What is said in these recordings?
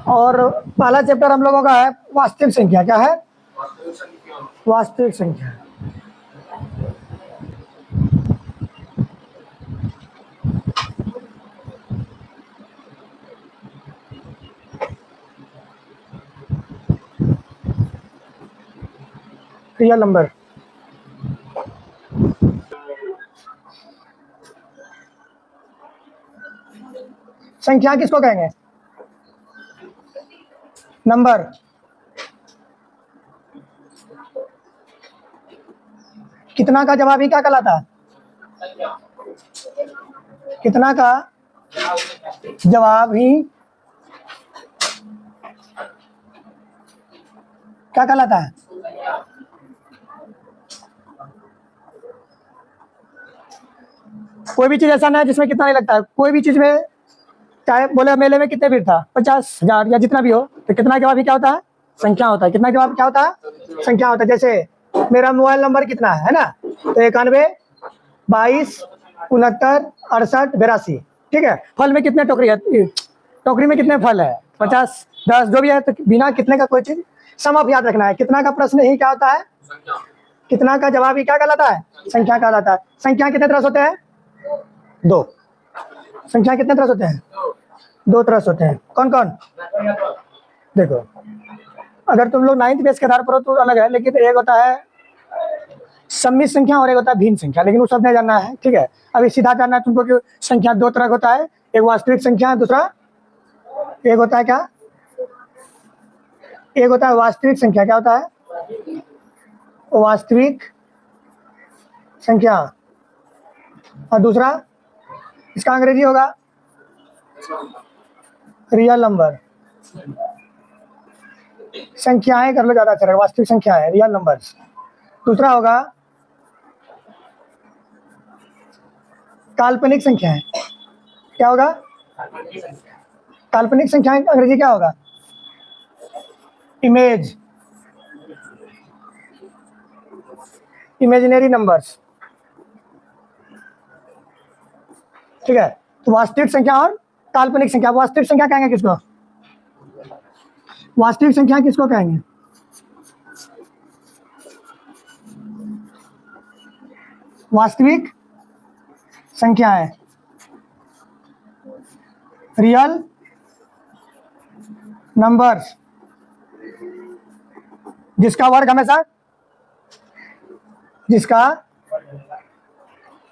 और पहला चैप्टर हम लोगों का है वास्तविक संख्या। क्या है? वास्तविक संख्या। Real number. संख्या किसको कहेंगे? नंबर। कितना का जवाब ही क्या कहलाता है? कितना का जवाब ही क्या कहलाता है? कोई भी चीज ऐसा ना है जिसमें कितना नहीं लगता है। कोई भी चीज में, चाहे बोले मेले में कितने भीड़ था, 50,000 या जितना भी हो, तो कितना जवाब ही क्या होता है? संख्या होता है। कितना जवाब क्या होता है? संख्या होता है। जैसे मेरा मोबाइल नंबर कितना है ना, तो 91 22 69 68 82। ठीक है। फल में कितने टोकरी है? टोकरी में कितने फल है? 50 10 जो भी है। तो बिना कितने का कोई चीज सम ऑफ याद रखना है। कितना का प्रश्न ही क्या होता है? कितना का जवाब ही क्या कहलाता है? संख्या कहलाता है। संख्या कितने तरह से होते हैं? दो। संख्या कितने तरह से होते हैं? दो तरह से होते हैं। कौन कौन? देखो, अगर तुम लोग 9th बेस के आधार पर हो तो अलग है, लेकिन एक होता है सम्मिश्र संख्या और एक होता है भिन्न संख्या, लेकिन वो सब नहीं जानना है। ठीक है। अभी सीधा जानना है तुमको कि संख्या दो तरह का होता है। एक वास्तविक संख्या है, दूसरा एक होता है क्या? एक होता है वास्तविक संख्या। क्या होता है? वास्तविक संख्या। और दूसरा इसका अंग्रेजी होगा रियल नंबर। संख्याएं कर लो, ज्यादा अच्छा रहेगा। वास्तविक संख्या है रियल नंबर। दूसरा होगा काल्पनिक संख्या है। क्या होगा? काल्पनिक संख्या अंग्रेजी क्या होगा? Image, imaginary numbers. ठीक है। तो वास्तविक संख्या और काल्पनिक संख्या। वास्तविक संख्या कहेंगे किसको? वास्तविक संख्या किसको कहेंगे? वास्तविक संख्याएं, रियल नंबर्स, जिसका वर्ग हमेशा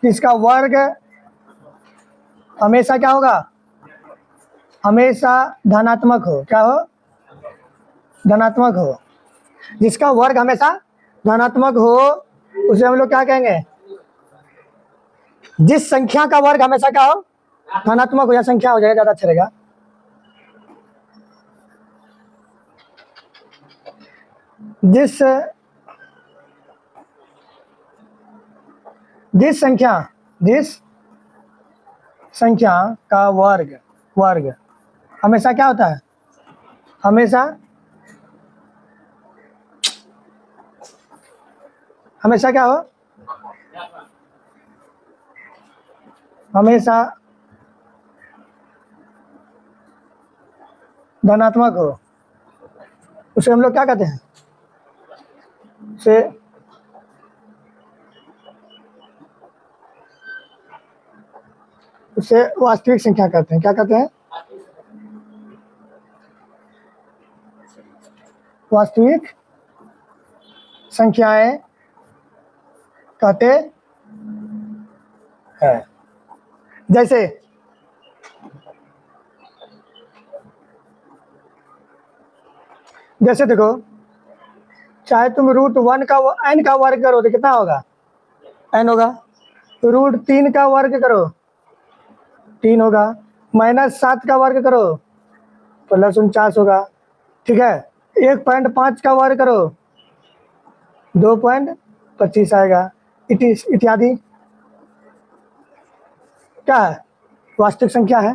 जिसका वर्ग हमेशा क्या होगा? हमेशा धनात्मक हो। क्या हो? धनात्मक हो। जिसका वर्ग हमेशा धनात्मक हो उसे हम लोग क्या कहेंगे? जिस संख्या का वर्ग हमेशा क्या हो? धनात्मक हो या संख्या हो जाएगा, ज्यादा अच्छा रहेगा। जिस संख्या का वर्ग हमेशा क्या होता है? हमेशा क्या हो? हमेशा धनात्मक हो, उसे हम लोग क्या कहते हैं? उसे वास्तविक संख्या कहते हैं। क्या कहते हैं? वास्तविक संख्याएं कहते हैं। जैसे देखो, चाहे तुम √1 का n का वर्ग करो तो कितना होगा? n होगा। √3 का वर्ग करो 3 होगा। -7 का वर्ग करो तो +49 होगा। ठीक है। 1.5 का वर्ग करो 2.25 आएगा। इत्यादि क्या है? वास्तविक संख्या है।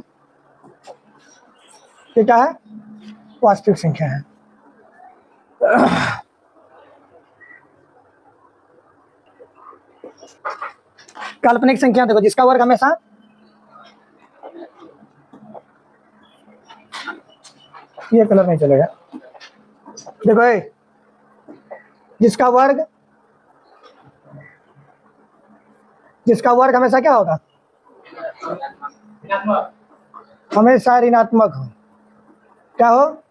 ये क्या है? वास्तविक संख्या है। काल्पनिक संख्या देखो, जिसका वर्ग ये कलर नहीं चलेगा। देखो ये, जिसका वर्ग हमेशा क्या होगा, हमेशा ऋणात्मक हो। क्या हो,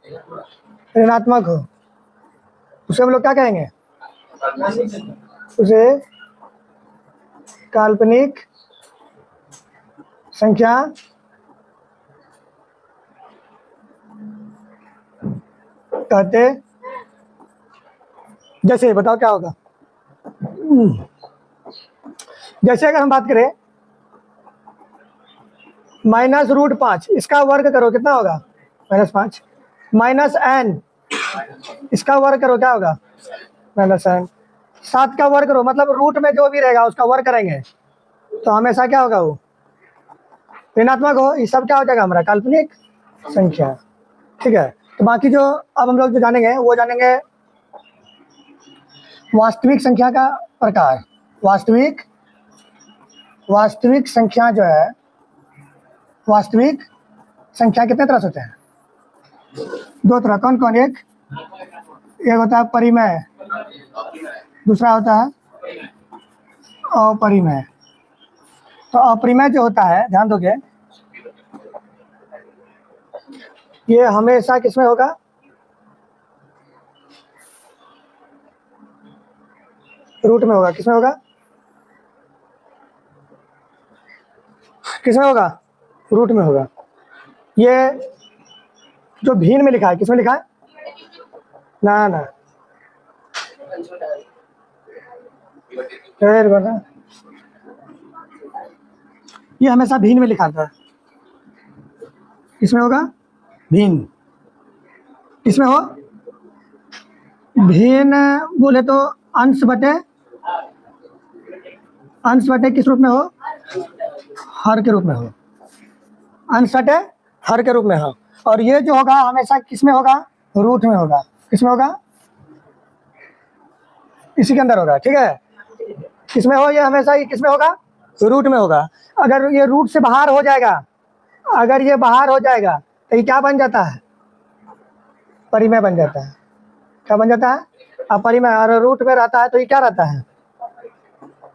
ऋणात्मक हो, उसे हम लोग क्या कहेंगे, उसे काल्पनिक संख्या कहते। जैसे बताओ क्या होगा, जैसे अगर हम बात करें -√5, इसका वर्ग करो कितना होगा, -5, -n, इसका वर्ग करो क्या होगा, -n, 7 का वर्ग करो, मतलब रूट में जो भी रहेगा उसका वर्ग करेंगे तो हमेशा क्या होगा, वो ऋणात्मक हो। ये सब क्या हो जाएगा हमारा, काल्पनिक संख्या। ठीक है, तो बाकी जो अब हम लोग जो जानेंगे वो जानेंगे वास्तविक संख्या का प्रकार। वास्तविक संख्या जो है, वास्तविक संख्या कितने तरह से होते हैं, 2 तरह। कौन कौन, एक होता है परिमेय, दूसरा होता है अपरिमेय। तो अपरिमेय जो होता है, ध्यान दोगे, ये हमेशा किसमें होगा, रूट में होगा। किसमें होगा, किसमें होगा, रूट में होगा। ये जो भिन्न में लिखा है, किसमें लिखा है, ना ये हमेशा भिन्न में लिखा था। किसमें होगा, भिन्न। किसमें हो, भिन्न बोले तो अंश बटे किस रूप में हो, हर के रूप में हो, अंश बटे हर के रूप में हो। और ये जो होगा हमेशा किसमें होगा, रूट में होगा। किसमें होगा, इसी के अंदर होगा। ठीक है, किसमें हो, ये हमेशा ये किसमें होगा, रूट में होगा। अगर ये रूट से बाहर हो जाएगा, अगर ये बाहर हो जाएगा तो ये क्या बन जाता है, परिमेय बन जाता है। क्या बन जाता है, अपरिमेय। और रूट में रहता है तो ये क्या रहता है,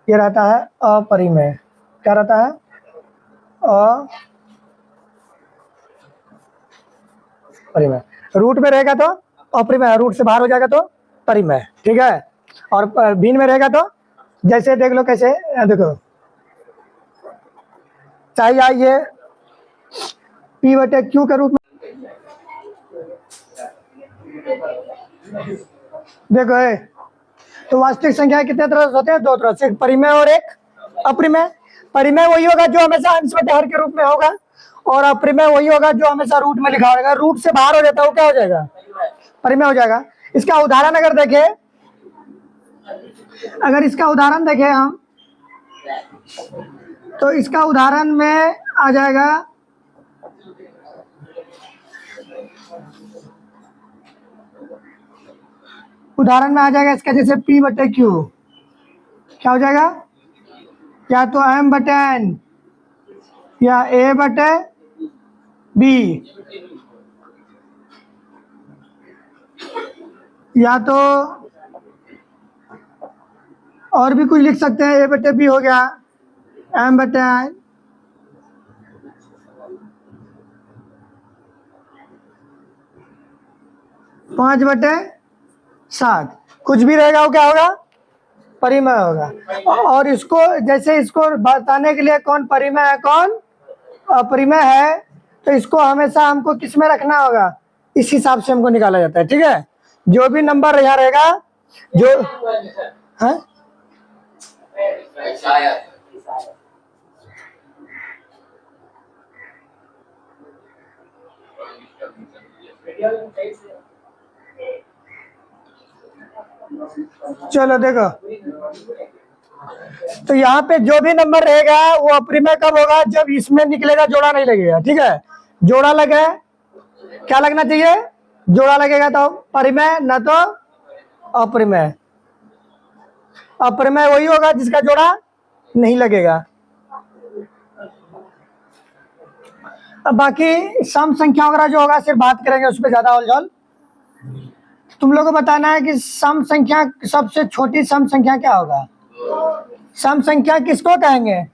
ये रहता है अपरिमेय। क्या रहता है, अपरिमेय। रूट में रहेगा तो अपरिमेय, रूट से बाहर हो जाएगा तो परिमेय। ठीक है, और भिन्न में रहेगा तो जैसे देख लो, कैसे देखो, चाहे ये P/Q के रूप में देखो है। तो वास्तविक संख्या कितने तरह से होते हैं, 2 तरह से, एक परिमेय और एक अपरिमेय। परिमेय वही होगा जो हमेशा अंश बटे हर के रूप में होगा, और अपरिमेय वही होगा जो हमेशा रूट में लिखा होगा। रूट से बाहर हो जाता है वो क्या हो जाएगा, परिमेय हो जाएगा। इसका उदाहरण अगर देखें, हम, तो इसका उदाहरण में आ जाएगा इसका, जैसे P/Q क्या हो जाएगा, या तो M/N या A/B, या तो और भी कुछ लिख सकते हैं, A/B हो गया, M/N, 5/7, कुछ भी रहेगा वो क्या होगा, परिमेय होगा। और इसको जैसे इसको बताने के लिए कौन परिमेय है कौन अपरिमेय है, तो इसको हमेशा हमको किस में रखना होगा, इस हिसाब से हमको निकाला जाता है। ठीक है, जो भी नंबर यहाँ रहेगा, जो है चलो देखो, तो यहाँ पे जो भी नंबर रहेगा वो अपरिमेय कब होगा, जब इसमें निकलेगा, जोड़ा नहीं लगेगा। ठीक है, जोड़ा लगे, क्या लगना चाहिए, जोड़ा लगेगा तो परिमेय, न तो अपरिमेय। अपरिमेय वही होगा जिसका जोड़ा नहीं लगेगा। अब बाकी सम संख्या वगैरह जो होगा सिर्फ बात करेंगे उस पर ज्यादा उलझल। तुम लोगों को बताना है कि सम संख्या, सबसे छोटी सम संख्या क्या होगा? सम संख्या किसको कहेंगे?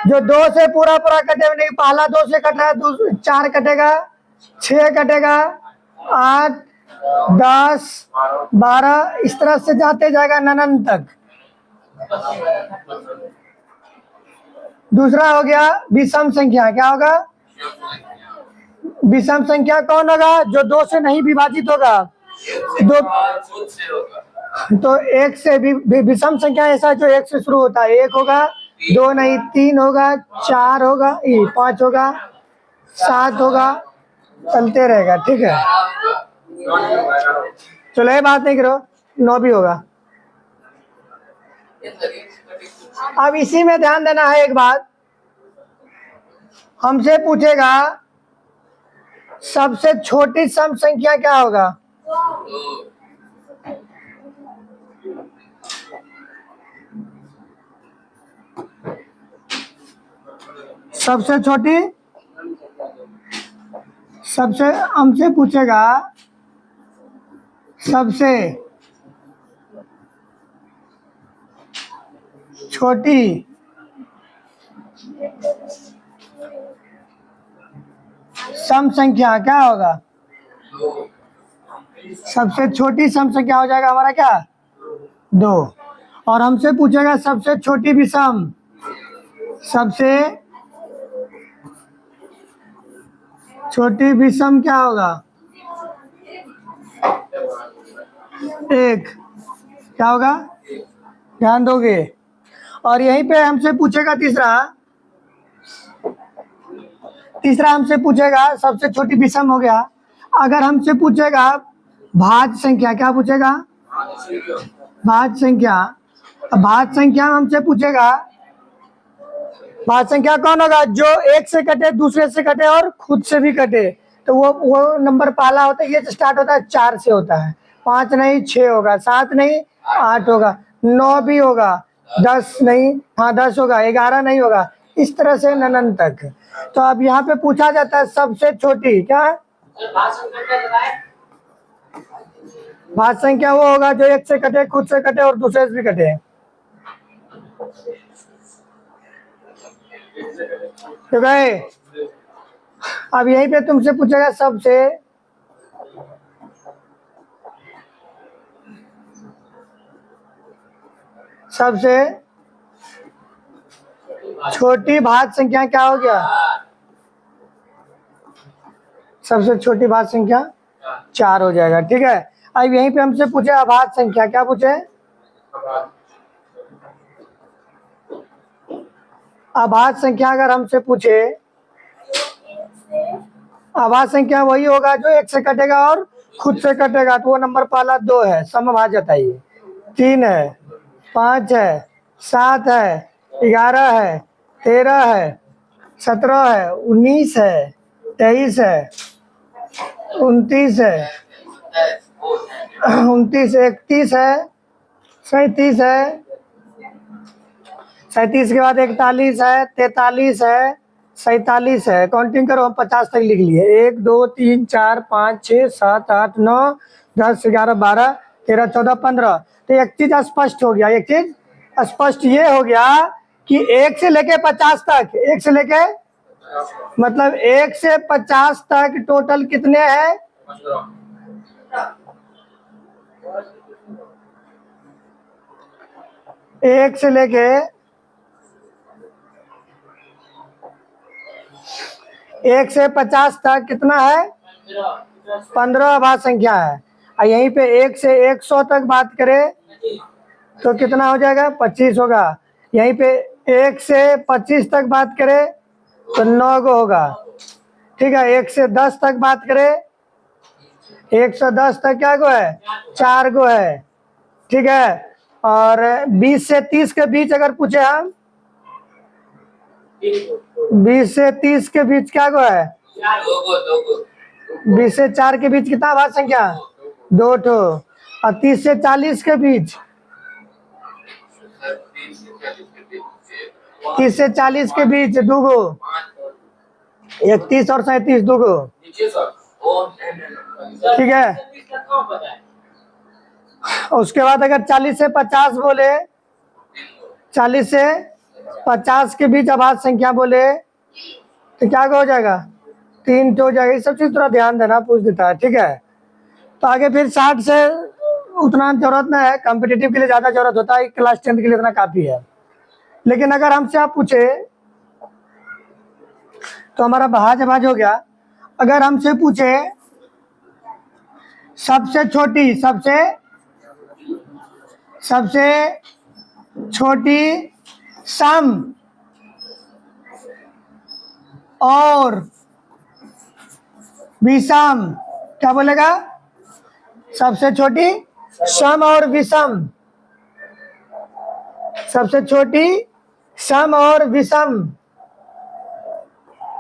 जो 2 से पूरा पूरा कटे, नहीं पहला 2 से कट रहा है, 4 कटेगा, 6 कटेगा, 8, 10, 12, इस तरह से जाते जाएगा ननन तक। दूसरा हो गया विषम संख्या। क्या होगा? विषम संख्या कौन होगा? जो 2 से नहीं विभाजित होगा। दो तो 1 से विषम संख्या ऐसा जो 1 से शुरू होता है। 1 होगा, 2 नहीं, 3 होगा, 4 होगा, 5 होगा, 7 होगा, चलते रहेगा। ठीक है, चलो ये बात नहीं करो, 9 भी होगा। अब इसी में ध्यान देना है, एक बात हमसे पूछेगा सबसे छोटी सम संख्या क्या होगा? सबसे छोटी, सबसे हमसे पूछेगा सबसे छोटी सम संख्या क्या होगा? सबसे छोटी सम संख्या हो जाएगा हमारा क्या? 2। और हमसे पूछेगा सबसे छोटी विषम, सबसे छोटी विषम क्या होगा? 1। क्या होगा? ध्यान दोगे। और यहीं पे हमसे पूछेगा तीसरा हमसे पूछेगा सबसे छोटी विषम हो गया। अगर हमसे पूछेगा भाज्य संख्या, क्या पूछेगा? भाज्य संख्या। भाज्य संख्या हमसे पूछेगा, भाज्य संख्या कौन होगा? जो 1 से कटे, दूसरे से कटे और खुद से भी कटे। तो वो नंबर पहला होता है, ये स्टार्ट होता है 4 से होता है। 5 नहीं 6 होगा, 7 नहीं 8 होगा, 9 भी होगा, 10 नहीं, हाँ 10 होगा, 11 नहीं होगा, इस तरह से ननन तक। तो अब यहाँ पे पूछा जाता है सबसे छोटी क्या है? भाज्य संख्या वो होगा जो 1 से कटे, खुद से कटे और दूसरे से भी कटे। तो भाई अब यहीं पे तुमसे पूछेगा सबसे छोटी भाज्य संख्या क्या हो गया? सबसे छोटी भाज्य संख्या 4 हो जाएगा। ठीक है, अब यहीं पे हमसे पूछे अभाज्य संख्या, क्या पूछे? अभाज्य संख्या अगर हमसे पूछे, अभाज्य संख्या वही होगा जो 1 से कटेगा और खुद से कटेगा। तो वो नंबर पहला 2 है, समभाजक है ये। 3 है, 5 है, 7 है, 11 है, 13 है, 17 है, 19 है, 23 है, 29 है, 29, 31 है, 37 है, 37 के बाद 41 है, 43 है, 47 है। काउंटिंग करो, हम 50 तक लिख लिए। 1 2 3 4 5 6 7 8 9 10 11 12 13 14 15। तो एक चीज स्पष्ट हो गया, एक चीज स्पष्ट ये हो गया कि 1 से लेके 50 तक, 1 से लेके मतलब 1 से 50 तक टोटल कितने हैं? 1 से लेके 1 से 50 तक कितना है? 15 अभाज्य संख्या है। और यहीं पे 1 से 100 तक बात करें तो कितना हो जाएगा? 25 होगा। यहीं पे 1 से 25 तक बात करें तो 9 गो होगा। ठीक है, 1 से 10 तक बात करें, 110 तक क्या गो है? 4 गो है। ठीक है, और 20 से 30 के बीच अगर पूछे हम, 20 से 30 के बीच क्या गो है? 20 से 4 के बीच कितना भाज्य संख्या? 2 ठो। और 30 से 40 के बीच 30 से 40 के बीच दूगो, 31 और 37 दूगो, ठीक है। उसके बाद अगर 40 से 50 बोले, 40 से 50 के बीच अभाज्य संख्या बोले तो क्या हो जाएगा, 3 हो जाएगा। ये सब चीज थोड़ा ध्यान देना, पूछ देता है, ठीक है। तो आगे फिर 60 से उतना जरूरत नहीं है, कॉम्पिटिटिव के लिए ज्यादा जरूरत होता है, क्लास 10 के लिए इतना काफी है। लेकिन अगर हमसे आप पूछे तो हमारा भाज भाज हो गया। अगर हमसे पूछे सबसे छोटी सम और विषम, क्या बोलेगा, सबसे छोटी सम और विषम, सबसे छोटी सम और विषम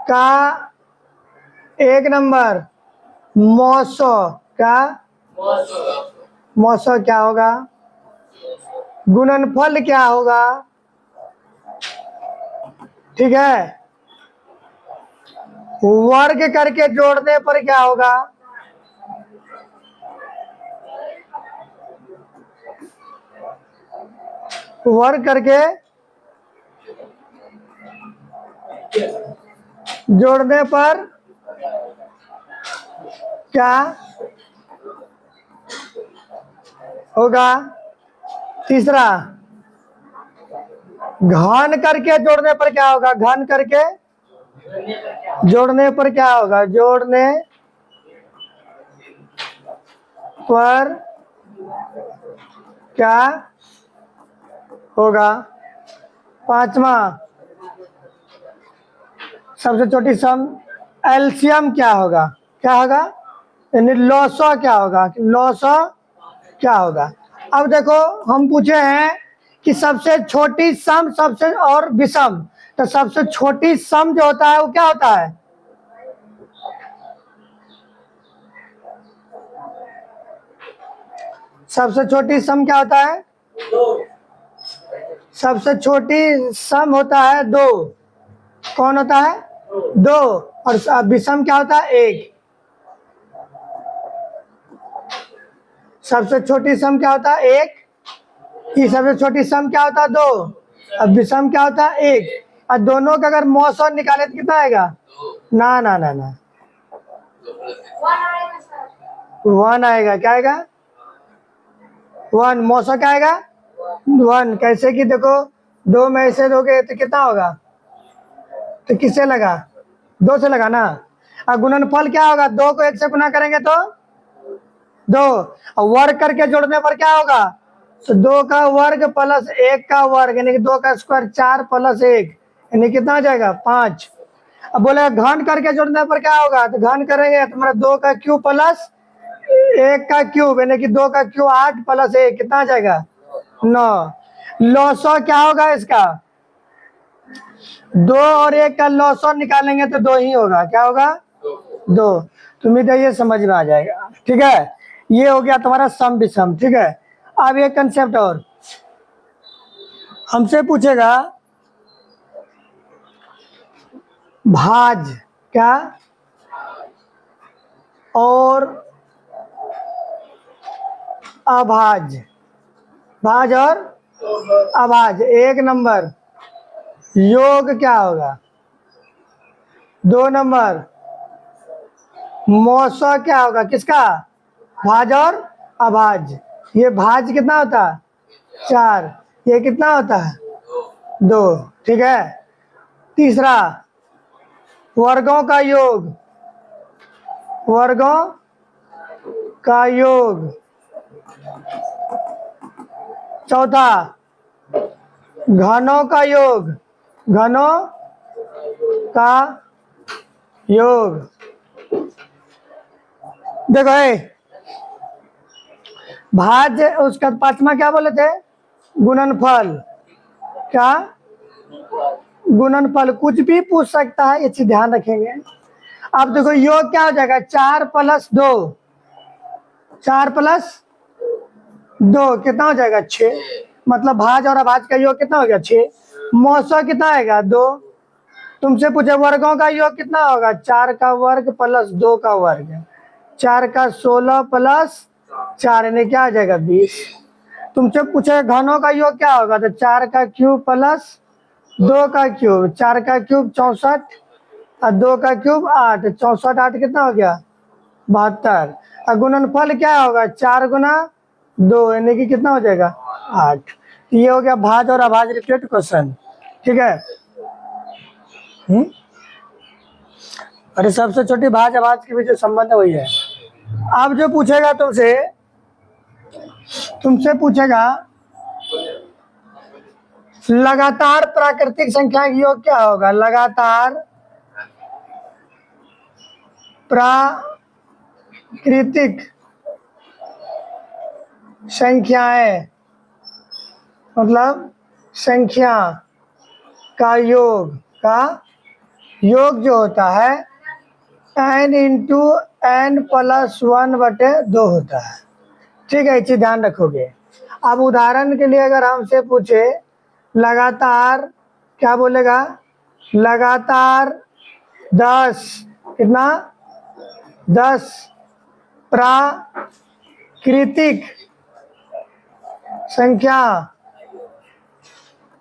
का 1 नंबर मौसो का, मौसो क्या होगा, गुणनफल क्या होगा, ठीक है। वर्ग करके जोड़ने पर क्या होगा, वर्ग करके जोड़ने पर क्या होगा। तीसरा, घन करके जोड़ने पर क्या होगा, घन करके जोड़ने पर क्या होगा, जोड़ने पर क्या होगा। पांचवा, सबसे छोटी सम एलसीएम क्या होगा, क्या होगा, यानी लॉसो क्या होगा, लॉसो क्या होगा। अब देखो हम पूछे हैं कि सबसे छोटी सम सबसे और विषम, तो सबसे छोटी सम जो होता है वो क्या होता है, सबसे छोटी सम क्या होता है, सबसे छोटी सम होता है 2, कौन होता है, 2, और विषम क्या होता है 1। सबसे छोटी सम क्या होता है 1, सबसे छोटी सम क्या होता है 2, अब विषम क्या होता है 1। और दोनों का अगर मौसम निकाले तो कितना आएगा, ना ना ना ना 1 आएगा, क्या आएगा 1, मौसम क्या आएगा 1। कैसे कि देखो 2 में ऐसे दोगे तो कितना होगा, तो किससे लगा, 2 से लगा ना। और गुणनफल क्या होगा, 2 को 1 से गुना करेंगे तो 2, और वर्ग करके जोड़ने पर क्या होगा, तो 2 का वर्ग प्लस 1 का वर्ग, यानी कि 2 का स्क्वायर 4 प्लस 1, यानी कितना आ जाएगा 5। अब बोले घन करके जोड़ने पर क्या होगा, तो घन करेंगे तो हमारा 2 का क्यूब प्लस 1 का क्यूब, यानी कि 2 का क्यूब 8 प्लस 1 कितना आ जाएगा 9। लॉसो क्या होगा इसका, 2 और 1 का लॉसो निकालेंगे तो 2 ही होगा, क्या होगा 2। तो उम्मीद है ये समझ में आ जाएगा, ठीक है। ये हो गया तुम्हारा सम विषम, ठीक है। अब एक कंसेप्ट और हमसे पूछेगा भाज क्या और अभाज, भाज और अभाज। 1 नंबर योग क्या होगा, 2 नंबर मौसा क्या होगा, किसका, भाज और अभाज। ये भाज कितना होता है 4, ये कितना होता है 2, ठीक है। तीसरा, वर्गों का योग, वर्गों का योग। चौथा, घनों का योग, घनों का योग। देखो भाज, उसका 5वां क्या बोले थे, गुणनफल। क्या, गुणनफल कुछ भी पूछ सकता है, ये चीज ध्यान रखेंगे। अब देखो योग क्या हो जाएगा, 4 प्लस 2, 4 प्लस 2 कितना हो जाएगा 6, मतलब भाज और अभाज का योग कितना हो गया 6। मौसा कितना आएगा 2। तुमसे पूछे वर्गों का योग कितना होगा 4 का वर्ग प्लस 2 का वर्ग, 4 का 16 प्लस 4 यानी क्या आ जाएगा 20। तुमसे पूछे घनों का योग क्या होगा तो 4 का क्यूब प्लस 2 का क्यूब, 4 का क्यूब 64 और 2 का क्यूब 8, 64 8 कितना हो गया 72। और गुणनफल क्या होगा 4 गुना 2 यानी कि कितना हो जाएगा 8। ये हो गया भाज और अभाज रिलेटेड क्वेश्चन, ठीक है। अरे सबसे छोटी भाज अभाज के बीच जो संबंध है वही है। अब जो पूछेगा तुमसे पूछेगा लगातार प्राकृतिक संख्या का योग क्या होगा। लगातार प्राकृतिक संख्याएं मतलब संख्या का योग जो होता है n इंटू n प्लस 1/2 होता है, ठीक है। इसे ध्यान रखोगे। अब उदाहरण के लिए अगर हमसे पूछे लगातार क्या बोलेगा लगातार 10 कितना 10 प्राकृतिक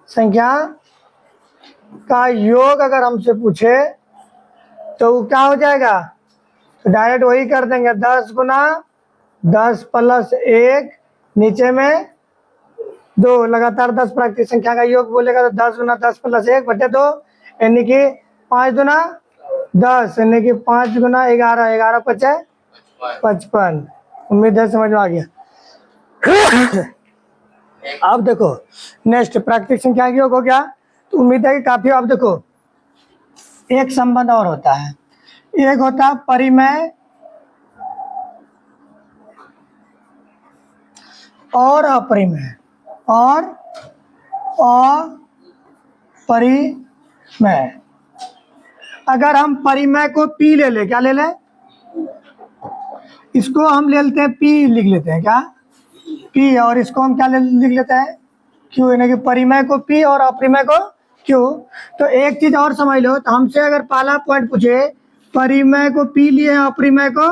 संख्या का योग अगर हमसे पूछे तो क्या हो जाएगा तो डायरेक्ट वही कर देंगे 10 गुना 10 प्लस 1 नीचे में 2। लगातार 10 प्राकृतिक संख्या का योग बोलेगा तो 10 गुना 10 प्लस 1/2 यानी कि 5 गुना 10 यानी कि 5 गुना 11 11 5 55। उम्मीद है समझ में आ गया। अब देखो नेक्स्ट प्राकृतिक संख्या का योग हो गया तो उम्मीद है कि काफी। अब देखो एक संबंध और होता है, एक होता है परिमेय और अपरिमेय अगर हम परिमेय को पी ले क्या ले इसको हम ले लेते हैं पी लिख लेते हैं क्या पी, और इसको हम क्या लिख लेते हैं क्यू, यानी कि परिमेय को पी और अपरिमेय को क्यू। तो एक चीज और समझ लो, तो हमसे अगर पहला पॉइंट पूछे परिमेय को पी लिए अपरिमेय को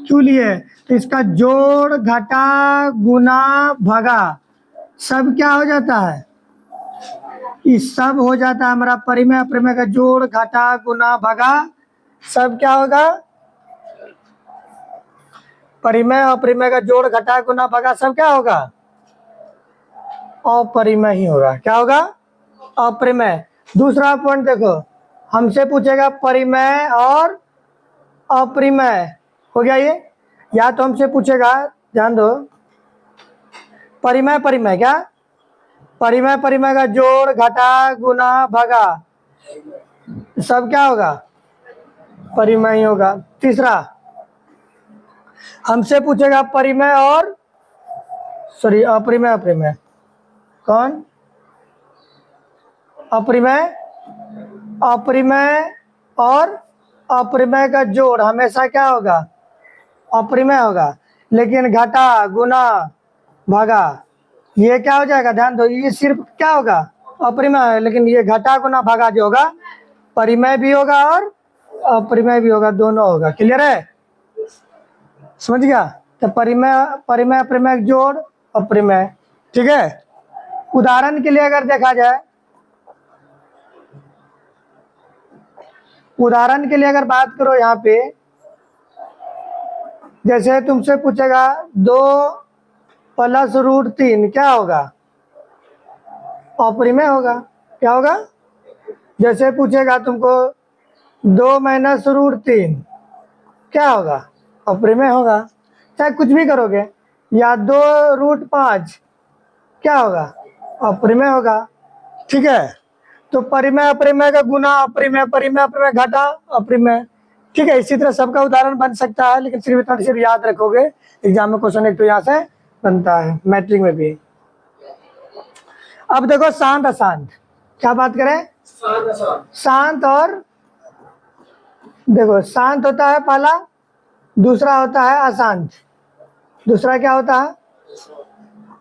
क्यू लिए तो इसका जोड़ घटा गुना भगा सब क्या हो जाता है इस सब हो जाता है हमारा परिमेय अपरिमेय का जोड़ घटा गुना भगा सब क्या होगा परिमेय अपरिमेय का जोड़ घटा गुना भगा सब क्या होगा अपरिमेय ही होगा। क्या होगा अपरिमेय। दूसरा पॉइंट देखो हमसे पूछेगा परिमेय और अपरिमेय हो गया ये, या तो हमसे पूछेगा ध्यान दो परिमेय क्या परिमेय का जोड़ घटा गुना भगा सब क्या होगा परिमेय होगा। तीसरा हमसे पूछेगा परिमेय और अपरिमेय कौन अपरिमेय और अपरिमेय का जोड़ हमेशा क्या होगा अपरिमेय होगा, लेकिन घटा गुना भागा ये क्या हो जाएगा ध्यान दो ये सिर्फ क्या होगा अपरिमेय, लेकिन ये घटा गुना भागा जो होगा परिमेय भी होगा और अपरिमेय भी होगा, दोनों होगा। क्लियर है समझ गया। तो परिमेय अपरिमेय जोड़ अपरिमेय, ठीक है। उदाहरण के लिए अगर देखा जाए उदाहरण के लिए अगर बात करो यहाँ पे जैसे तुमसे पूछेगा 2 प्लस √3 क्या होगा अपरिमेय होगा। क्या होगा जैसे पूछेगा तुमको 2 माइनस √3 क्या होगा अपरिमेय होगा। चाहे कुछ भी करोगे या 2√5 क्या होगा अपरिमेय होगा, ठीक है। तो परिमेय अपरिमेय का गुना अपरिमेय परिमेय अपरिमेय घटा अपरिमेय, ठीक है। इसी तरह सबका उदाहरण बन सकता है, लेकिन सिर्फ इतना सिर्फ याद रखोगे एग्जाम में क्वेश्चन एक तो यहाँ से बनता है मैट्रिक में भी। अब देखो शांत अशांत क्या बात करें शांत और देखो शांत होता है पहला, दूसरा होता है अशांत। दूसरा क्या होता है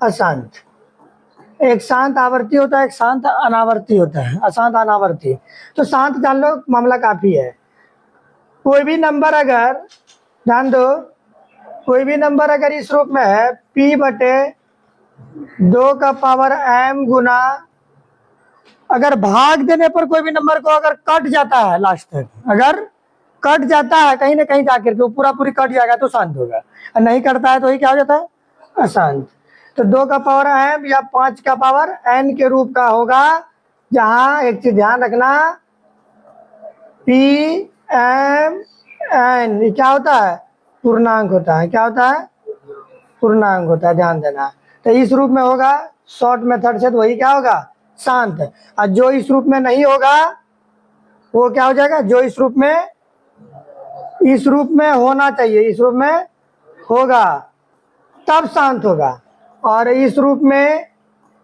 अशांत, एक शांत आवर्ती होता है, एक शांत अनावर्ती होता है, अशांत अनावर्ती। तो शांत जान लो, मामला काफी है। कोई भी नंबर अगर, ध्यान दो, कोई भी नंबर अगर इस रूप में है p बटे 2 का पावर m गुना, अगर भाग देने पर कोई भी नंबर को अगर कट जाता है लास्ट तक, अगर कट जाता है कहीं ना कहीं जाकर के, वो पूरा पूरी कट जाएगा तो शांत होगा, और नहीं कटता है तो ये क्या हो जाता है, अशांत। तो 2 का पावर m या 5 का पावर n के रूप का होगा, जहां एक चीज ध्यान रखना, p m n ये क्या होता है, पूर्णांक होता है। क्या होता है, पूर्णांक होता है, ध्यान देना। तो इस रूप में होगा शॉर्ट मेथड से, तो वही क्या होगा, शांत। और जो इस रूप में नहीं होगा वो क्या हो जाएगा, जो इस रूप में होना चाहिए, इस रूप में होगा तब शांत होगा, और इस रूप में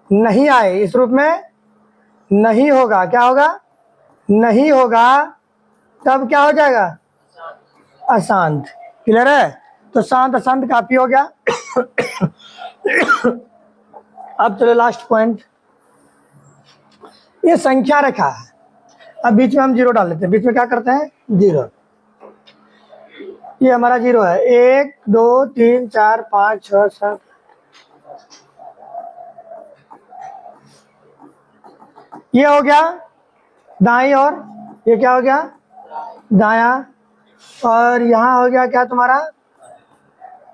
नहीं आए, इस रूप में नहीं होगा, क्या होगा, नहीं होगा, तब क्या हो जाएगा, अशांत। क्लियर है? तो शांत अशांत काफी हो गया। अब चलो लास्ट पॉइंट, ये संख्या रेखा है। अब बीच में हम जीरो डाल लेते हैं, बीच में क्या करते हैं, जीरो। ये हमारा जीरो है, 1 2 3 4 5 6 7, ये हो गया दाईं और ये क्या हो गया, दायां, और यहाँ हो गया क्या तुम्हारा,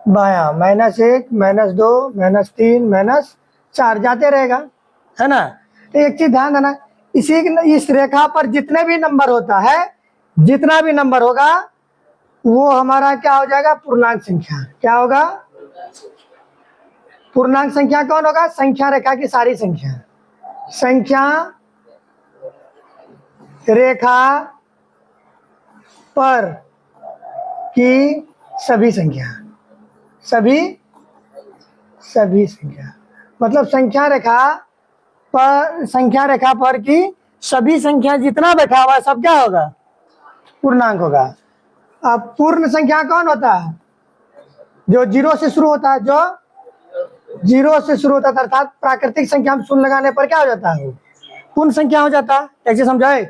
बायां। -1 -2 -3 -4 जाते रहेगा, है ना। तो एक चीज ध्यान देना, इस रेखा पर जितने भी नंबर होता है, जितना भी नंबर होगा वो हमारा क्या हो जाएगा, पूर्णांक संख्या। क्या होगा, पूर्णांक संख्या कौन होगा, संख्या रेखा की सारी संख्या, संख्या रेखा पर की सभी संख्या, सभी संख्या, मतलब संख्या रेखा पर की सभी संख्या, जितना बैठा हुआ है सब क्या होगा, पूर्णांक होगा। अब पूर्ण संख्या कौन होता है, जो जीरो से शुरू होता है, जो जीरो से शुरू होता है, अर्थात प्राकृतिक संख्या में शून्य लगाने पर क्या हो जाता है, पूर्ण संख्या हो जाता है। ऐसे समझाए।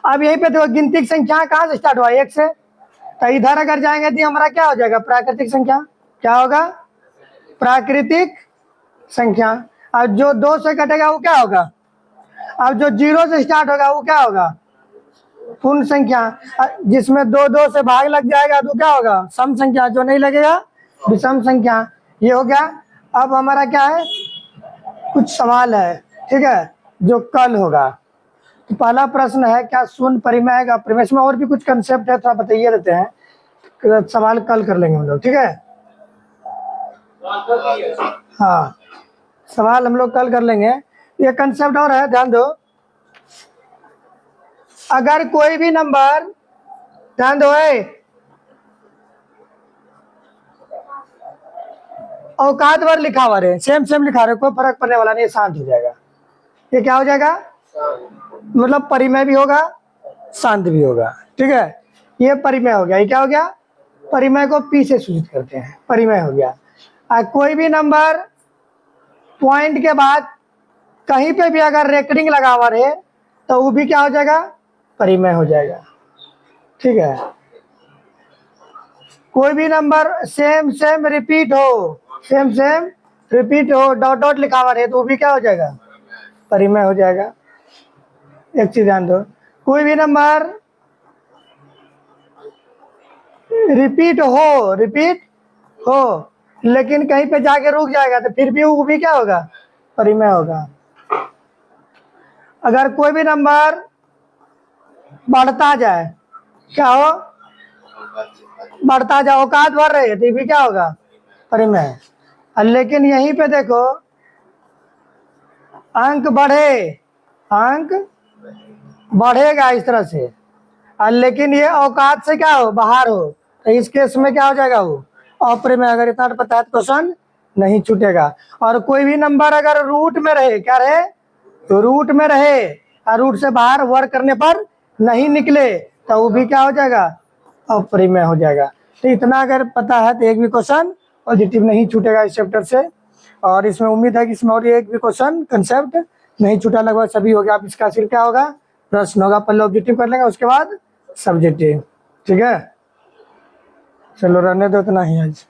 अब यहीं पे देखो, गिनती की संख्या कहाँ से स्टार्ट हुआ, 1 से, तो इधर अगर जाएंगे तो हमारा क्या हो जाएगा, प्राकृतिक संख्या। क्या होगा, प्राकृतिक संख्या। अब जो 2 से कटेगा वो क्या होगा, अब जो 0 से स्टार्ट होगा वो क्या होगा, पूर्ण संख्या। जिसमें 2 से भाग लग जाएगा तो क्या होगा, सम संख्या। जो नहीं लगेगा विषम संख्या। ये हो गया। अब हमारा क्या है, कुछ सवाल है, ठीक है, जो कल होगा। तो पहला प्रश्न है, क्या शून्य परिमेय है, परिमेय में और भी कुछ कंसेप्ट है, थोड़ा बताइए देते हैं, सवाल कल कर लेंगे हम लोग, ठीक है। हाँ, सवाल हम लोग कल कर लेंगे। ये कंसेप्ट और है, ध्यान दो। अगर कोई भी नंबर, ध्यान दो, औकात भर लिखा हुआ रहे, सेम लिखा रहे, कोई फर्क पड़ने वाला नहीं, शांत हो जाएगा। ये क्या हो जाएगा, मतलब परिमेय भी होगा, शांत भी होगा, ठीक है। ये परिमेय हो गया। ये क्या हो गया, परिमेय को पी से सूचित करते हैं, परिमेय हो गया। कोई भी नंबर पॉइंट के बाद कहीं पे भी अगर रेकरिंग लगा हुआ रहे तो वो भी क्या हो जाएगा, परिमेय हो जाएगा, ठीक है। कोई भी नंबर सेम रिपीट हो, सेम रिपीट हो, डॉट डॉट लिखा हुआ रहे तो वो भी क्या हो जाएगा, परिमेय हो जाएगा। एक चीज ध्यान दो, कोई भी नंबर रिपीट हो लेकिन कहीं पे जाके रुक जाएगा तो फिर भी वो भी क्या होगा, परिमेय होगा। अगर कोई भी नंबर बढ़ता जाए, क्या हो, बढ़ता जाए, औकात बढ़ रही है तो भी क्या होगा, परिमेय। लेकिन यहीं पे देखो, अंक बढ़ेगा इस तरह से, लेकिन ये औकात से क्या हो, बाहर हो, तो इस केस में क्या हो जाएगा, वो अपरिमेय। अगर इतना पता है तो क्वेश्चन नहीं छूटेगा। और कोई भी नंबर अगर रूट में रहे, क्या रहे, तो रूट में रहे, और रूट से बाहर वर्क करने पर नहीं निकले तो वो भी क्या हो जाएगा, अपरिमेय हो जाएगा। तो इतना अगर पता है तो एक भी क्वेश्चन पॉजिटिव नहीं छूटेगा इस चैप्टर से। और इसमें उम्मीद है कि इसमें और एक भी क्वेश्चन कंसेप्ट नहीं छूटा, लगभग सभी हो गया। अब इसका सिर्फ क्या होगा, प्रश्न होगा, पहले ऑब्जेक्टिव कर लेंगे, उसके बाद सब्जेक्टिव। ठीक है, चलो रहने दो इतना ही आज।